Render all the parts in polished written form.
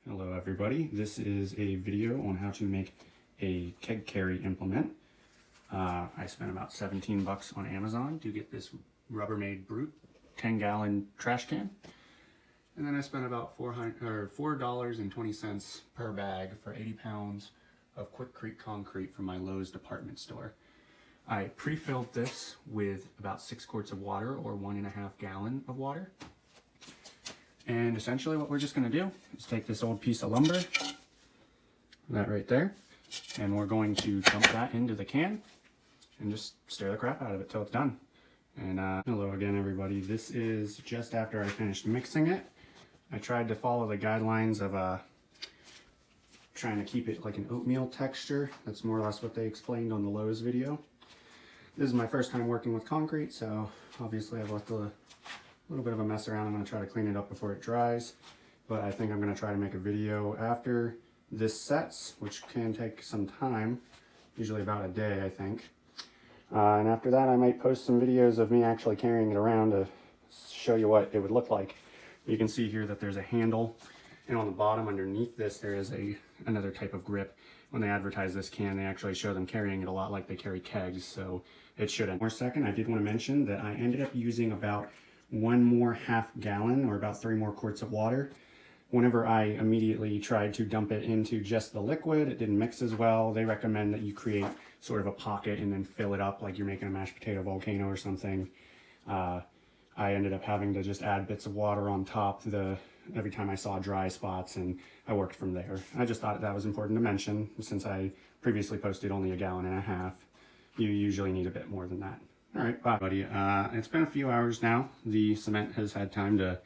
Hello everybody, this is a video on how to make a keg carry implement. I spent about 17 bucks on Amazon to get this Rubbermaid Brute 10-gallon trash can. And then I spent about $4.20 per bag for 80 pounds of Quikrete concrete from my Lowe's department store. I pre-filled this with about 6 quarts of water or 1.5 gallon of water. And essentially what we're just going to do is take this old piece of lumber, that right there, and we're going to dump that into the can and just stir the crap out of it till it's done. And hello again everybody, this is just after I finished mixing it. I tried to follow the guidelines of trying to keep it like an oatmeal texture. That's more or less what they explained on the Lowe's video. This is my first time working with concrete, so obviously I've left a little bit of a mess around. I'm going to try to clean it up before it dries, but I think I'm going to try to make a video after this sets, which can take some time, usually about a day I think. And after that I might post some videos of me actually carrying it around to show you what it would look like. You can see here that there's a handle, and on the bottom underneath this there is another type of grip. When they advertise this can, they actually show them carrying it a lot like they carry kegs, so it shouldn't. For a second, I did want to mention that I ended up using about 1 more half gallon or about 3 more quarts of water. Whenever I immediately tried to dump it into just the liquid, it didn't mix as well. They recommend that you create sort of a pocket and then fill it up like you're making a mashed potato volcano or something. I ended up having to just add bits of water on top every time I saw dry spots, and I worked from there. I just thought that was important to mention since I previously posted only 1.5 gallons. You usually need a bit more than that. All right, bye buddy. It's been a few hours now. The cement has had time to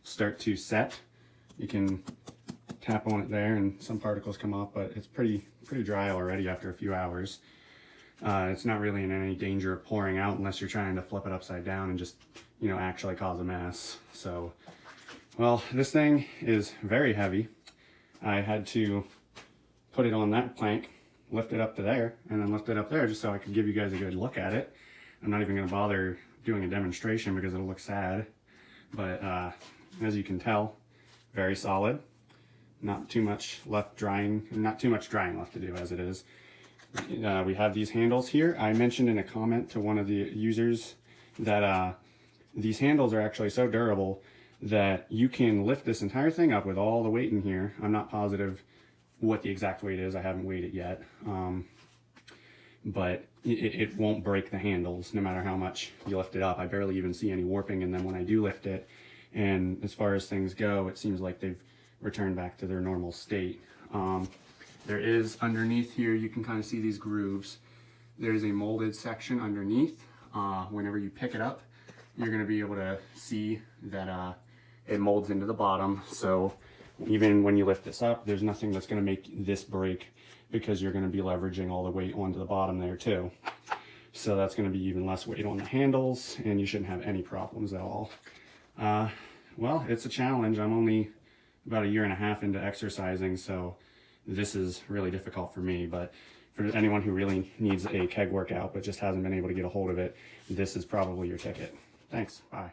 start to set. You can tap on it there and some particles come off, but it's pretty dry already after a few hours. It's not really in any danger of pouring out unless you're trying to flip it upside down and just, you know, actually cause a mess. So, well, this thing is very heavy. I had to put it on that plank, lift it up to there, and then lift it up there just so I could give you guys a good look at it. I'm not even going to bother doing a demonstration because it'll look sad, but as you can tell, very solid. Not too much left drying, not too much drying left to do as it is. We have these handles here. I mentioned in a comment to one of the users that these handles are actually so durable that you can lift this entire thing up with all the weight in here. I'm not positive what the exact weight is. I haven't weighed it yet. But it won't break the handles no matter how much you lift it up. I barely even see any warping in them when I do lift it. And as far as things go, it seems like they've returned back to their normal state. There is underneath here, you can kind of see these grooves. There's a molded section underneath. Whenever you pick it up, you're going to be able to see that it molds into the bottom. So even when you lift this up, there's nothing that's going to make this break, because you're going to be leveraging all the weight onto the bottom there too. So that's going to be even less weight on the handles, and you shouldn't have any problems at all. Well, it's a challenge. I'm only about 1.5 years into exercising, so this is really difficult for me. But for anyone who really needs a keg workout but just hasn't been able to get a hold of it, this is probably your ticket. Thanks. Bye.